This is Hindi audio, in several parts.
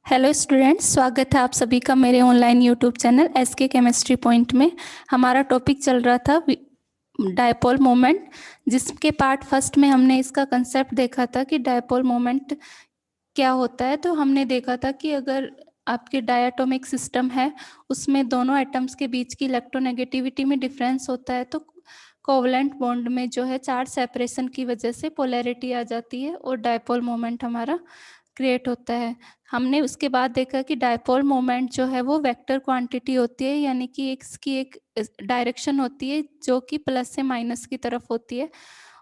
हेलो स्टूडेंट्स, स्वागत है आप सभी का मेरे online YouTube channel SK chemistry point में। हमारा टॉपिक चल रहा था डायपोल मोमेंट, जिसके पार्ट फर्स्ट में हमने इसका कंसेप्ट देखा था कि डायपोल मोमेंट क्या होता है। तो हमने देखा था कि अगर आपके डायटोमिक सिस्टम है, उसमें दोनों एटम्स के बीच की इलेक्ट्रोनेगेटिविटी में डिफरेंस होता है, तो कोवलेंट बॉन्ड में जो है चार्ज सेपरेशन की वजह से पोलैरिटी आ जाती है और डायपोल मोमेंट हमारा क्रिएट होता है। हमने उसके बाद देखा कि डायपोल मोमेंट जो है वो वेक्टर क्वांटिटी होती है, यानी कि इसकी एक डायरेक्शन होती है जो कि प्लस से माइनस की तरफ होती है।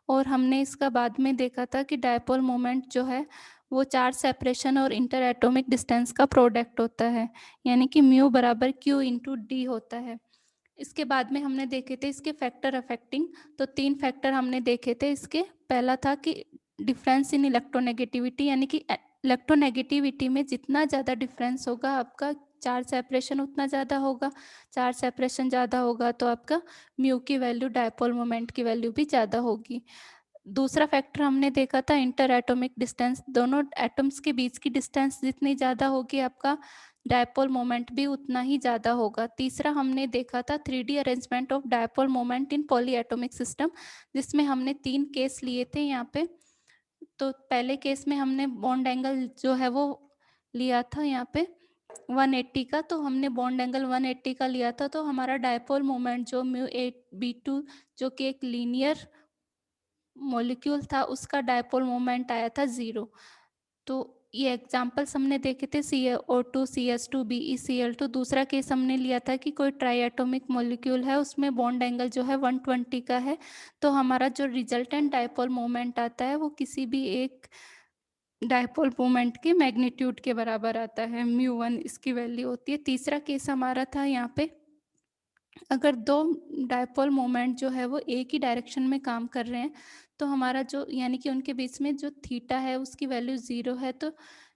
और हमने इसका बाद में देखा था कि डायपोल मोमेंट जो है वो चार्ज सेपरेशन और इंटर एटॉमिक डिस्टेंस का प्रोडक्ट होता है, यानी कि म्यू बराबर क्यू इंटू डी होता है। इसके बाद में हमने देखे थे इसके फैक्टर अफेक्टिंग। तो 3 फैक्टर हमने देखे थे इसके। पहला था कि डिफरेंस इन इलेक्ट्रोनेगेटिविटी, यानी कि इलेक्ट्रोनेगेटिविटी में जितना ज़्यादा डिफरेंस होगा आपका चार्ज सेपरेशन उतना ज़्यादा होगा। चार्ज सेपरेशन ज़्यादा होगा तो आपका म्यू की वैल्यू, डायपोल मोमेंट की वैल्यू भी ज़्यादा होगी। दूसरा फैक्टर हमने देखा था इंटर एटॉमिक डिस्टेंस। दोनों एटम्स के बीच की डिस्टेंस जितनी ज़्यादा होगी आपका डायपोल मोमेंट भी उतना ही ज़्यादा होगा। तीसरा हमने देखा था 3D arrangement of dipole moment in poly atomic system, जिसमें हमने 3 केस लिए थे यहाँ पे। तो पहले केस में हमने बॉन्ड एंगल जो है वो लिया था यहाँ पे 180 का। तो हमने बॉन्ड एंगल 180 का लिया था, तो हमारा डायपोल मोमेंट जो म्यू 8b2 जो कि एक लीनियर मॉलिक्यूल था, उसका डायपोल मोमेंट आया था 0। तो ये एग्जांपल्स हमने देखे थे CO2, CS2, BeCl2। दूसरा केस हमने लिया था कि कोई ट्राई एटॉमिक मॉलिक्यूल है, उसमें बॉन्ड एंगल जो है 120 का है, तो हमारा जो रिजल्टेंट डायपोल मोमेंट आता है वो किसी भी एक डायपोल मोमेंट के मैग्नीट्यूड के बराबर आता है, म्यू 1 इसकी वैल्यू होती है। तीसरा केस हमारा था यहाँ पे, अगर दो डायपोल मोमेंट जो है वो एक ही डायरेक्शन में काम कर रहे हैं, तो हमारा जो यानी कि उनके बीच में जो थीटा है उसकी वैल्यू 0 है, तो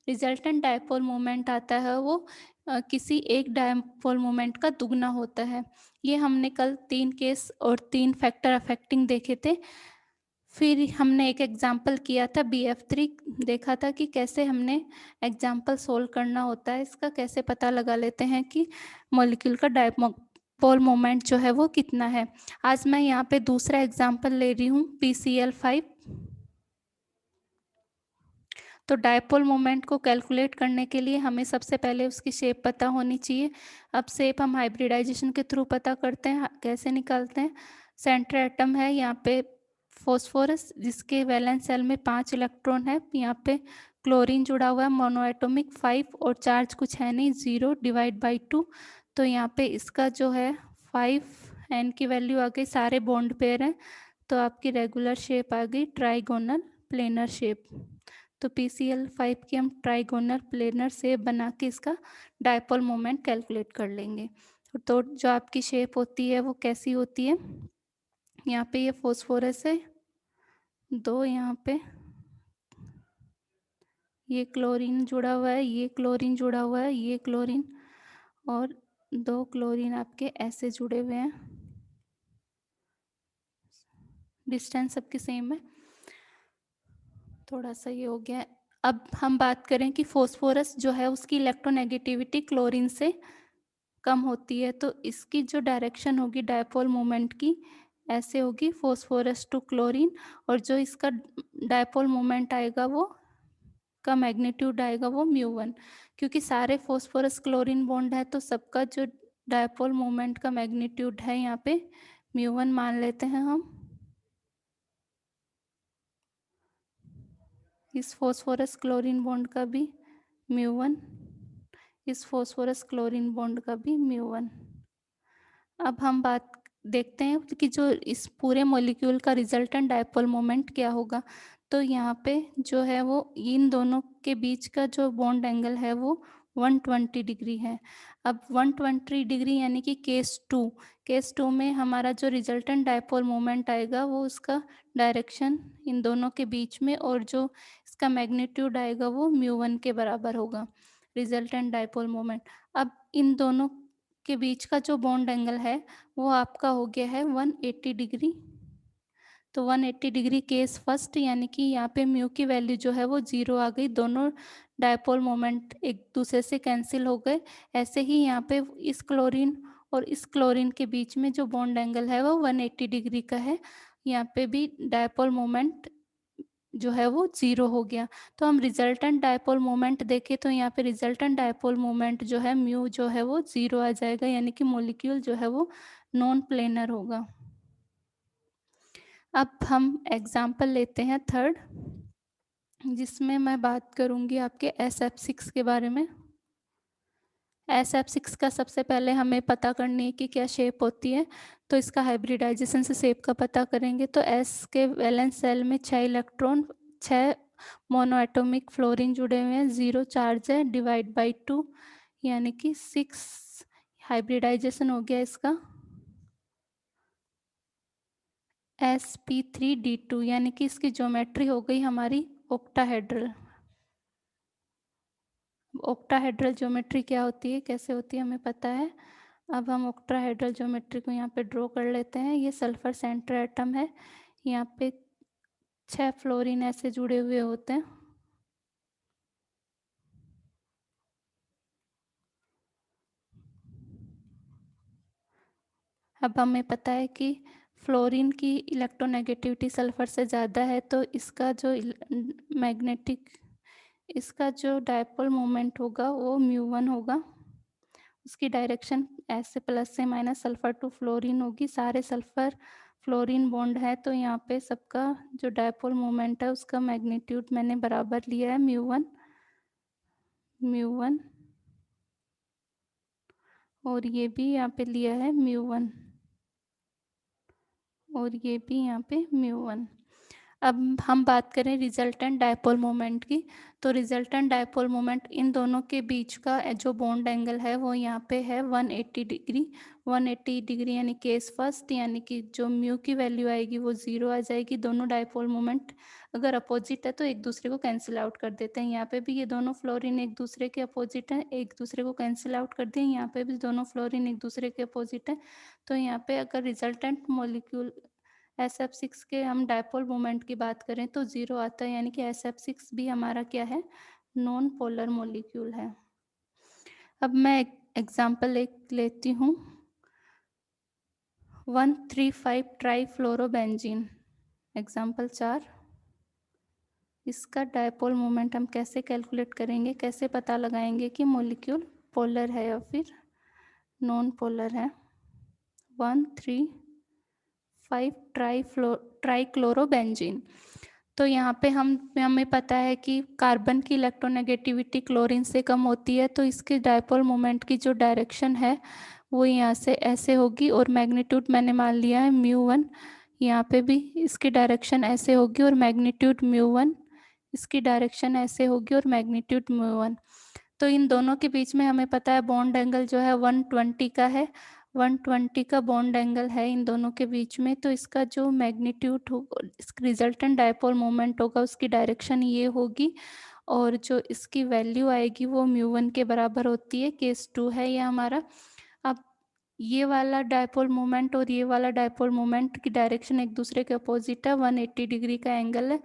रिजल्टेंट डायपोल मोमेंट आता है वो किसी एक डायपोल मोमेंट का दुगना होता है। ये हमने कल 3 केस और 3 फैक्टर अफेक्टिंग देखे थे। फिर हमने एक एग्जाम्पल किया था BF3, देखा था कि कैसे हमने एग्जाम्पल सोल्व करना होता है, इसका कैसे पता लगा लेते हैं कि मॉलिक्यूल का डायपोल मोमेंट जो है वो कितना है। आज मैं यहाँ पे दूसरा एग्जाम्पल ले रही हूँ PCl5। तो डायपोल मोमेंट को कैलकुलेट करने के लिए हमें सबसे पहले उसकी शेप पता होनी चाहिए। अब शेप हम हाइब्रिडाइजेशन के थ्रू पता करते हैं। कैसे निकालते हैं? सेंटर एटम है यहाँ पे फॉस्फोरस, जिसके वैलेंस सेल में 5 इलेक्ट्रॉन है। यहाँ पे क्लोरीन जुड़ा हुआ है, मोनोएटोमिक 5, और चार्ज कुछ है नहीं, 0 डिवाइड बाई 2। तो यहाँ पे इसका जो है 5 n की वैल्यू आ गई, सारे बॉन्ड पेयर हैं, तो आपकी रेगुलर शेप आ गई ट्राइगोनल प्लेनर शेप। तो PCl5 की हम ट्राइगोनल प्लेनर शेप बना के इसका डायपोल मोमेंट कैलकुलेट कर लेंगे। तो जो आपकी शेप होती है वो कैसी होती है? यहाँ पे ये फॉस्फोरस है, दो यहाँ पे ये क्लोरीन जुड़ा हुआ है, ये क्लोरीन जुड़ा हुआ है, ये क्लोरीन, और 2 क्लोरीन आपके ऐसे जुड़े हुए हैं। डिस्टेंस सबकी सेम है, थोड़ा सा ये हो गया है। अब हम बात करें कि फॉस्फोरस जो है उसकी इलेक्ट्रोनेगेटिविटी क्लोरीन से कम होती है, तो इसकी जो डायरेक्शन होगी डायपोल मोमेंट की ऐसे होगी, फॉस्फोरस टू क्लोरीन, और जो इसका डायपोल मोमेंट आएगा वो का मैग्नीट्यूड आएगा वो म्यू 1। क्योंकि सारे फॉस्फोरस क्लोरीन बॉन्ड है, तो सबका जो डायपोल मोमेंट का मैग्नीट्यूड है यहाँ पे म्यू 1 मान लेते हैं हम। इस फॉस्फोरस क्लोरीन बॉन्ड का भी म्यू 1, इस फॉस्फोरस क्लोरीन बॉन्ड का भी म्यू 1। अब हम बात देखते हैं कि जो इस पूरे मॉलिक्यूल का रिजल्टेंट डायपोल मोमेंट क्या होगा। तो यहाँ पे जो है वो इन दोनों के बीच का जो बॉन्ड एंगल है वो 120 डिग्री है। अब 120 डिग्री यानी कि केस 2 में हमारा जो रिजल्टेंट डायपोल मोमेंट आएगा वो उसका डायरेक्शन इन दोनों के बीच में, और जो इसका मैग्नीट्यूड आएगा वो म्यू 1 के बराबर होगा, रिजल्टेंट डायपोल मोमेंट। अब इन दोनों के बीच का जो बॉन्ड एंगल है वो आपका हो गया है 180 डिग्री। तो 180 डिग्री केस फर्स्ट, यानी कि यहाँ पे म्यू की वैल्यू जो है वो 0 आ गई, दोनों डायपोल मोमेंट एक दूसरे से कैंसिल हो गए। ऐसे ही यहाँ पे इस क्लोरीन और इस क्लोरीन के बीच में जो बॉन्ड एंगल है वो 180 डिग्री का है, यहाँ पे भी डायपोल मोमेंट जो है वो 0 हो गया। तो हम रिजल्टेंट डायपोल मोमेंट देखें तो यहाँ पे रिजल्टेंट डायपोल मोमेंट जो है म्यू जो है वो 0 आ जाएगा, यानी कि मॉलिक्यूल जो है वो नॉन प्लेनर होगा। अब हम एग्जाम्पल लेते हैं थर्ड, जिसमें मैं बात करूंगी आपके SF6 के बारे में। SF6 का सबसे पहले हमें पता करनी है कि क्या शेप होती है, तो इसका हाइब्रिडाइजेशन से शेप का पता करेंगे। तो S के वैलेंस सेल में 6 इलेक्ट्रॉन, 6 मोनोएटॉमिक फ्लोरीन जुड़े हुए हैं, 0 चार्ज है, डिवाइड बाई 2 यानी कि 6 हाइब्रिडाइजेशन हो गया इसका। sp3d2 यानी कि इसकी ज्योमेट्री हो गई हमारी ऑक्टाहेड्रल। ऑक्टाहेड्रल ज्योमेट्री क्या होती है, कैसे होती है, हमें पता है। अब हम ऑक्टाहेड्रल ज्योमेट्री को यहाँ पे ड्रॉ कर लेते हैं। ये सल्फर सेंटर एटम है, यहाँ पे 6 फ्लोरीन ऐसे जुड़े हुए होते हैं। अब हमें पता है कि फ्लोरीन की इलेक्ट्रोनेगेटिविटी सल्फर से ज़्यादा है, तो इसका जो मैग्नेटिक, इसका जो डायपोल मोमेंट होगा वो μ1 होगा। उसकी डायरेक्शन ऐसे प्लस से माइनस सल्फर टू फ्लोरीन होगी। सारे सल्फर फ्लोरीन बॉन्ड है, तो यहाँ पे सबका जो डायपोल मोमेंट है उसका मैग्नीट्यूड मैंने बराबर लिया है μ1 और ये भी यहाँ पे लिया है μ1 और ये भी यहाँ पे μ1। अब हम बात करें रिजल्टेंट डायपोल मोमेंट की, तो रिजल्टेंट डायपोल मोमेंट इन दोनों के बीच का जो बॉन्ड एंगल है वो यहाँ पे है 180 डिग्री। 180 डिग्री यानी केस फर्स्ट, यानी कि जो म्यू की वैल्यू आएगी वो 0 आ जाएगी। दोनों डायपोल मोमेंट अगर अपोजिट है तो एक दूसरे को कैंसिल आउट कर देते हैं। यहाँ पे भी ये दोनों फ्लोरीन एक दूसरे के अपोजिट हैं, एक दूसरे को कैंसिल आउट कर दिए। यहाँ पे भी दोनों फ्लोरीन एक दूसरे के अपोजिट हैं, तो यहाँ पे अगर रिजल्टेंट मॉलिक्यूल SF6 के हम डायपोल मोमेंट की बात करें तो 0 आता है, यानी कि SF6 भी हमारा क्या है, नॉन पोलर मॉलिक्यूल है। अब मैं एग्जाम्पल एक लेती हूँ, 135 ट्राईफ्लोरोबेंजीन, एग्जाम्पल 4। इसका डायपोल मोमेंट हम कैसे कैलकुलेट करेंगे, कैसे पता लगाएंगे कि मॉलिक्यूल पोलर है या फिर नॉन पोलर है। 135 ट्राईक्लोरोबेंजीन, तो यहाँ पे हमें पता है कि कार्बन की इलेक्ट्रोनेगेटिविटी क्लोरीन से कम होती है, तो इसके डायपोल मोमेंट की जो डायरेक्शन है वो यहाँ से ऐसे होगी और मैग्नीट्यूड मैंने मान लिया है μ1। यहाँ पे भी इसकी डायरेक्शन ऐसे होगी और मैग्नीट्यूड μ1, इसकी डायरेक्शन ऐसे होगी और मैग्नीट्यूड μ1। तो इन दोनों के बीच में हमें पता है बॉन्ड एंगल जो है 120 का है, 120 का बॉन्ड एंगल है इन दोनों के बीच में। तो इसका जो मैग्नीट्यूड होगा, रिजल्टेंट डायपोल मोमेंट होगा, उसकी डायरेक्शन ये होगी और जो इसकी वैल्यू आएगी वो μ1 के बराबर होती है। केस 2 है ये हमारा। अब ये वाला डायपोल मोमेंट और ये वाला डायपोल मोमेंट की डायरेक्शन एक दूसरे के अपोजिट है, 180 डिग्री का एंगल है,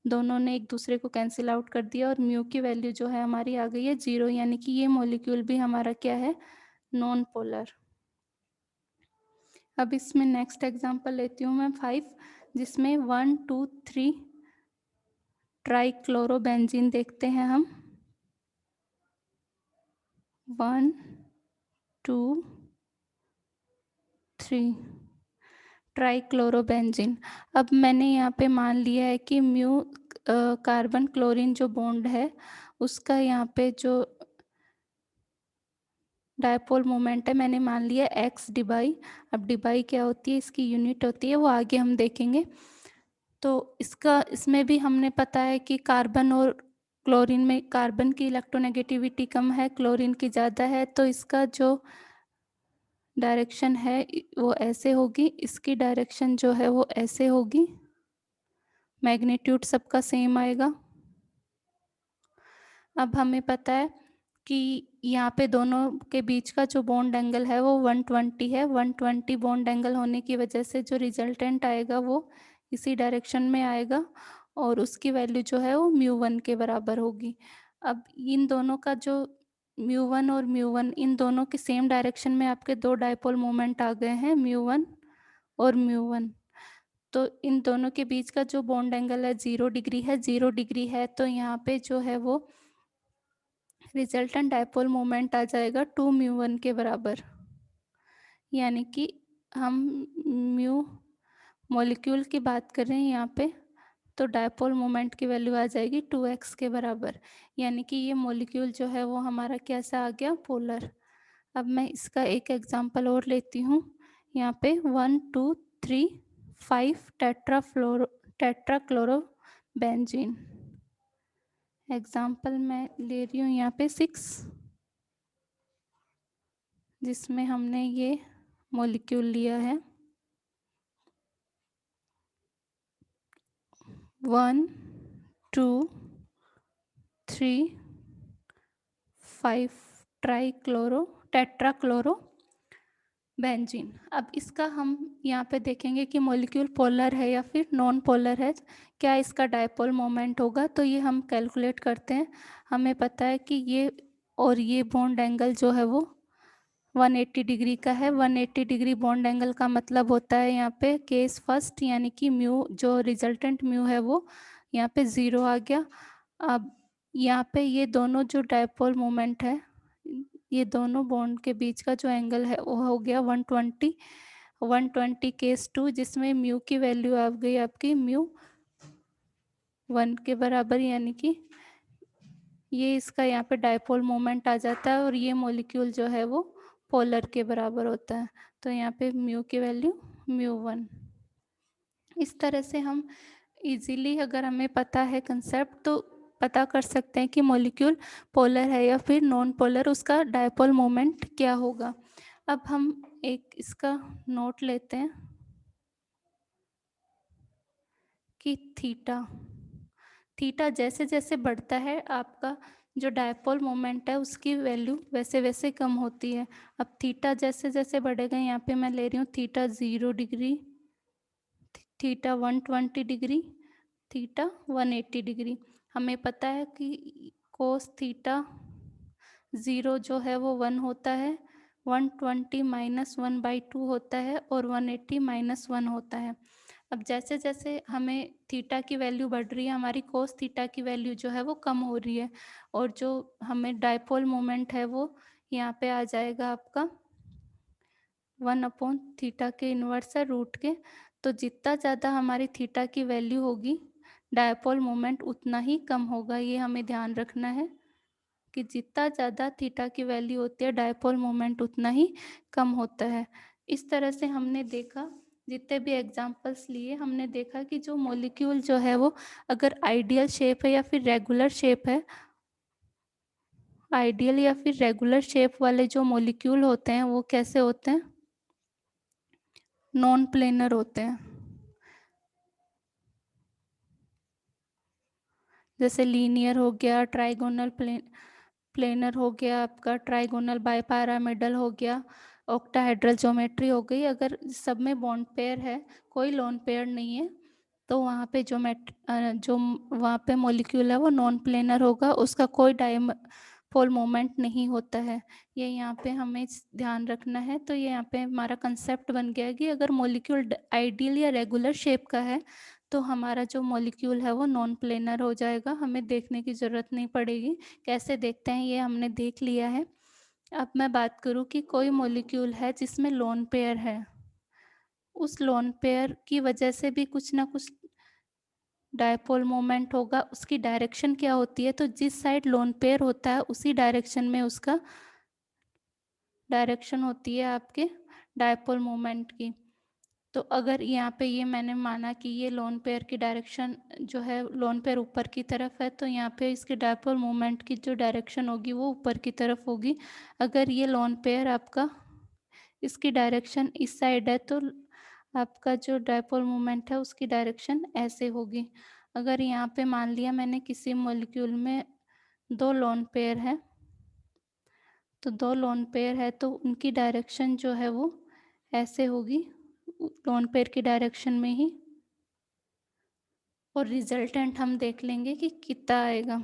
दोनों ने एक दूसरे को कैंसिल आउट कर दिया और म्यू की वैल्यू जो है हमारी आ गई है 0, यानी कि ये मॉलिक्यूल भी हमारा क्या है, नॉन पोलर। अब इसमें नेक्स्ट एग्जांपल लेती हूँ मैं 5, जिसमें 1 2 3 ट्राईक्लोरोबेंजीन देखते हैं हम। 1 2 3 ट्राईक्लोरोबेंजीन। अब मैंने यहाँ पे मान लिया है कि म्यू कार्बन क्लोरीन जो बॉन्ड है उसका यहाँ पे जो डायपोल मोमेंट है मैंने मान लिया x डिबाई। अब डिबाई क्या होती है, इसकी यूनिट होती है, वो आगे हम देखेंगे। तो इसमें भी हमने पता है कि कार्बन और क्लोरीन में कार्बन की इलेक्ट्रोनेगेटिविटी कम है, क्लोरीन की ज़्यादा है, तो इसका जो डायरेक्शन है वो ऐसे होगी, इसकी डायरेक्शन जो है वो ऐसे होगी, मैग्नीट्यूड सबका सेम आएगा। अब हमें पता है कि यहाँ पे दोनों के बीच का जो बॉन्ड एंगल है वो 120 है। 120 बॉन्ड एंगल होने की वजह से जो रिजल्टेंट आएगा वो इसी डायरेक्शन में आएगा और उसकी वैल्यू जो है वो म्यू 1 के बराबर होगी। अब इन दोनों का जो म्यू 1 और म्यू 1 इन दोनों के सेम डायरेक्शन में आपके दो डायपोल मोमेंट आ गए हैं, म्यू 1 और म्यू 1। तो इन दोनों के बीच का जो बॉन्ड एंगल है 0 डिग्री है, 0 डिग्री है, तो यहाँ पे जो है वो रिजल्टेंट डायपोल मोमेंट आ जाएगा 2 म्यू 1 के बराबर। यानी कि हम म्यू मॉलिक्यूल की बात कर रहे हैं यहाँ पे, तो डायपोल मोमेंट की वैल्यू आ जाएगी 2x के बराबर। यानी कि ये मॉलिक्यूल जो है वो हमारा कैसा आ गया, पोलर। अब मैं इसका एक एग्जांपल और लेती हूँ। यहाँ पे 1 2 3 5 टेट्राक्लोरो बेंजीन। एग्जांपल मैं ले रही हूँ यहाँ पे 6, जिसमें हमने ये मॉलिक्यूल लिया है 1 2 3 5 टेट्राक्लोरो बेंजीन। अब इसका हम यहाँ पे देखेंगे कि मॉलिक्यूल पोलर है या फिर नॉन पोलर है, क्या इसका डायपोल मोमेंट होगा। तो ये हम कैलकुलेट करते हैं। हमें पता है कि ये और ये बॉन्ड एंगल जो है वो 180 डिग्री का है। 180 डिग्री बॉन्ड एंगल का मतलब होता है यहाँ पे केस फर्स्ट, यानी कि म्यू जो रिजल्टेंट म्यू है वो यहाँ पे 0 आ गया। अब यहाँ पे ये दोनों जो डायपोल मोमेंट है, ये दोनों बॉन्ड के बीच का जो एंगल है वो हो गया 120। 120 केस 2, जिसमें म्यू की वैल्यू आ गई आपकी म्यू 1 के बराबर। यानी कि ये इसका यहाँ पे डायपोल मोमेंट आ जाता है और ये मॉलिक्यूल जो है वो पोलर के बराबर होता है। तो यहाँ पे म्यू की वैल्यू म्यू 1। इस तरह से हम इजीली, अगर हमें पता है कंसेप्ट, तो पता कर सकते हैं कि मॉलिक्यूल पोलर है या फिर नॉन पोलर, उसका डायपोल मोमेंट क्या होगा। अब हम एक इसका नोट लेते हैं कि थीटा थीटा जैसे जैसे बढ़ता है आपका जो डायपोल मोमेंट है उसकी वैल्यू वैसे वैसे कम होती है। अब थीटा जैसे जैसे बढ़ेगा, यहाँ पे मैं ले रही हूँ theta 0 degree, theta 120 degree, theta 180 degree. हमें पता है कि कोस थीटा 0 जो है वो 1 होता है, 120 -1/2 होता है और 180 -1 होता है। अब जैसे जैसे हमें थीटा की वैल्यू बढ़ रही है, हमारी कोस थीटा की वैल्यू जो है वो कम हो रही है, और जो हमें डायपोल मोमेंट है वो यहाँ पे आ जाएगा आपका 1/थीटा के इन्वर्स है रूट के। तो जितना ज़्यादा हमारी थीटा की वैल्यू होगी, डायपोल मोमेंट उतना ही कम होगा। ये हमें ध्यान रखना है कि जितना ज़्यादा थीटा की वैल्यू होती है, डायपोल मोमेंट उतना ही कम होता है। इस तरह से हमने देखा, जितने भी एग्जांपल्स लिए, हमने देखा कि जो मॉलिक्यूल जो है वो अगर आइडियल शेप है या फिर रेगुलर शेप है, आइडियल या फिर रेगुलर शेप वाले जो मॉलिक्यूल होते हैं वो कैसे होते हैं, नॉन प्लेनर होते हैं। जैसे लीनियर हो गया, ट्राइगोनल प्लेनर हो गया, आपका ट्राइगोनल बाइपैरामिडल हो गया, ऑक्टाहेड्रल ज्योमेट्री हो गई। अगर सब में बॉन्ड पेयर है, कोई लोन पेयर नहीं है, तो वहाँ पे जो वहाँ पे मॉलिक्यूल है वो नॉन प्लेनर होगा, उसका कोई डायपोल मोमेंट नहीं होता है। ये यहाँ पे हमें ध्यान रखना है। तो ये यहाँ पे हमारा कंसेप्ट बन गया कि अगर मॉलिक्यूल आइडियल या रेगुलर शेप का है तो हमारा जो मॉलिक्यूल है वो नॉन प्लेनर हो जाएगा, हमें देखने की ज़रूरत नहीं पड़ेगी। कैसे देखते हैं ये हमने देख लिया है। अब मैं बात करूँ कि कोई मॉलिक्यूल है जिसमें लोन पेयर है, उस लोन पेयर की वजह से भी कुछ ना कुछ डायपोल मोमेंट होगा। उसकी डायरेक्शन क्या होती है, तो जिस साइड लोन पेयर होता है उसी डायरेक्शन में उसका डायरेक्शन होती है आपके डायपोल मोमेंट की। तो अगर यहाँ पे ये मैंने माना कि ये लोन पेयर की डायरेक्शन जो है, लोन पेयर ऊपर की तरफ है, तो यहाँ पे इसके डायपोल मोमेंट की जो डायरेक्शन होगी वो ऊपर की तरफ होगी। अगर ये लोन पेयर आपका इसकी डायरेक्शन इस साइड है, तो आपका जो डायपोल मोमेंट है उसकी डायरेक्शन ऐसे होगी। अगर यहाँ पे मान लिया मैंने किसी मॉलिक्यूल में दो लोन पेयर है, तो दो लोन पेयर है तो उनकी डायरेक्शन जो है वो ऐसे होगी, लोन पेयर की डायरेक्शन में ही और रिजल्टेंट हम देख लेंगे कि कितना आएगा।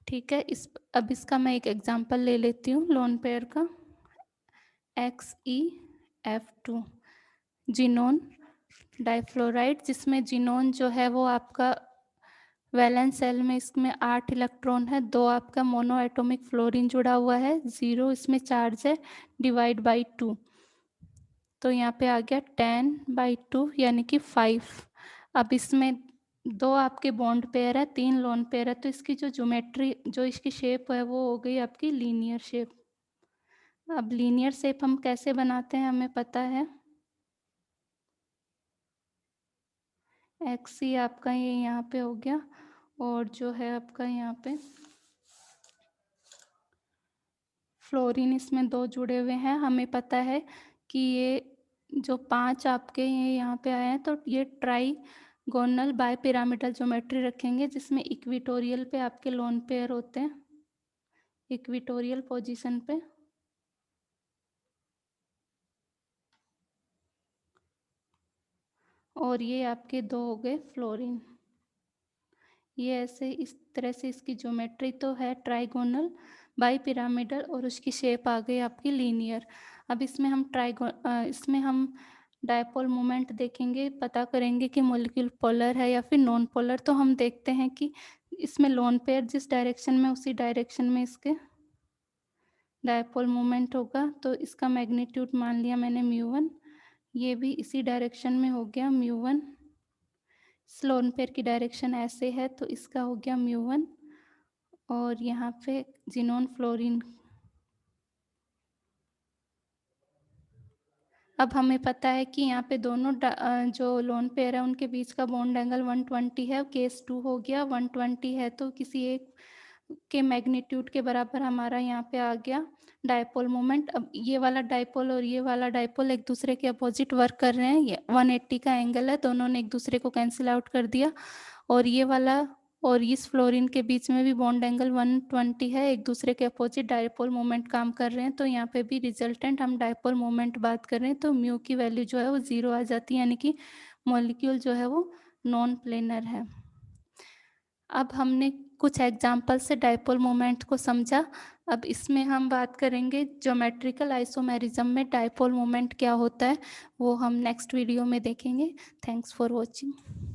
ठीक है, अब इसका मैं एक एग्जांपल ले लेती हूँ लोन पेयर का। XeF2 जिनोन डाइफ्लोराइड, जिसमें जिनोन जो है वो आपका वैलेंस सेल में इसमें 8 इलेक्ट्रॉन है, 2 आपका मोनो एटॉमिक फ्लोरीन जुड़ा हुआ है, 0 इसमें चार्ज है, डिवाइड बाई 2, तो यहाँ पे आ गया 10/2 यानी कि 5। अब इसमें 2 आपके बॉन्ड पेयर है, 3 लोन पेयर है, तो इसकी जो ज्योमेट्री जो इसकी शेप है वो हो गई आपकी लीनियर शेप। अब लीनियर शेप हम कैसे बनाते हैं हमें पता है। XC आपका ये यहाँ पे हो गया, और जो है आपका यहाँ पे फ्लोरीन इसमें 2 जुड़े हुए हैं। हमें पता है कि ये जो 5 आपके ये यहाँ पे आए हैं, तो ये ट्राईगोनल बाय पिरामिडल ज्योमेट्री रखेंगे, जिसमें इक्विटोरियल पे आपके लोन पेयर होते हैं, इक्विटोरियल पोजीशन पे। और ये आपके 2 हो गए फ्लोरीन। ये ऐसे इस तरह से इसकी ज्योमेट्री तो है ट्राइगोनल बाई पिरामिडल, और उसकी शेप आ गई आपकी लीनियर। अब इसमें हम डायपोल मोमेंट देखेंगे, पता करेंगे कि मॉलिक्यूल पोलर है या फिर नॉन पोलर। तो हम देखते हैं कि इसमें लोन पेयर जिस डायरेक्शन में उसी डायरेक्शन में इसके डायपोल मोमेंट होगा। तो इसका मैग्नीट्यूड मान लिया मैंने μ1, ये भी इसी डायरेक्शन में हो गया μ1। लोन पेयर की डायरेक्शन ऐसे है तो इसका हो गया μ1, और यहाँ पे जिनोन फ्लोरीन। अब हमें पता है कि यहाँ पे दोनों जो लोन पेयर है उनके बीच का बॉन्ड एंगल 120 है, केस 2 हो गया 120 है, तो किसी एक के मैग्नीट्यूड के बराबर हमारा यहाँ पे आ गया डायपोल मोमेंट। अब ये वाला डायपोल और ये वाला डायपोल एक दूसरे के अपोजिट वर्क कर रहे हैं, ये 180 का एंगल है, दोनों ने एक दूसरे को कैंसिल आउट कर दिया। और ये वाला और इस फ्लोरीन के बीच में भी बॉन्ड एंगल 120 है, एक दूसरे के अपोजिट डायपोल मोमेंट काम कर रहे हैं, तो यहाँ पे भी रिजल्टेंट हम डायपोल मोमेंट बात कर रहे हैं, तो म्यू की वैल्यू जो है वो 0 आ जाती है, यानी कि मॉलिक्यूल जो है वो नॉन प्लेनर है। अब हमने कुछ एग्जाम्पल से डायपोल मोमेंट को समझा। अब इसमें हम बात करेंगे ज्योमेट्रिकल आइसोमेरिज्म में डायपोल मोमेंट क्या होता है, वो हम नेक्स्ट वीडियो में देखेंगे। Thanks for watching.